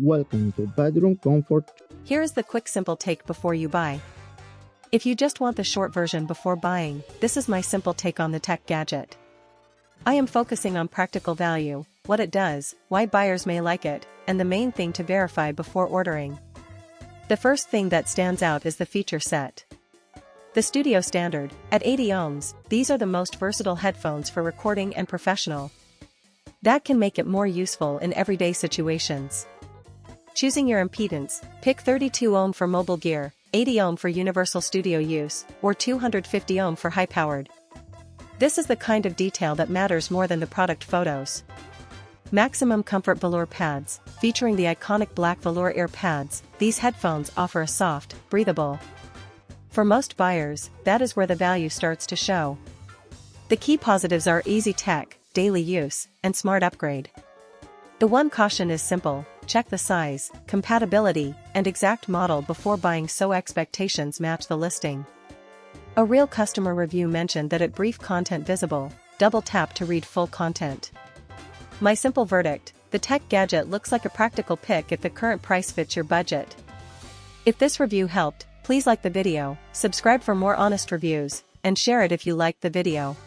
Welcome to Bedroom Comfort. Here is the quick simple take before you buy. If you just want the short version before buying, this is my simple take on the tech gadget. I am focusing on practical value, what it does, why buyers may like it, and the main thing to verify before ordering. The first thing that stands out is the feature set. The studio standard, at 80 ohms, these are the most versatile headphones for recording and professional. That can make it more useful in everyday situations. Choosing your impedance, pick 32 ohm for mobile gear, 80 ohm for universal studio use, or 250 ohm for high-powered. This is the kind of detail that matters more than the product photos. Maximum comfort velour pads, featuring the iconic black velour ear pads, these headphones offer a soft, breathable. For most buyers, that is where the value starts to show. The key positives are easy tech, daily use, and smart upgrade. The one caution is simple: check the size, compatibility, and exact model before buying so expectations match the listing. A real customer review mentioned that at brief content visible, double tap to read full content. My simple verdict: the tech gadget looks like a practical pick if the current price fits your budget. If this review helped, please like the video, subscribe for more honest reviews, and share it if you liked the video.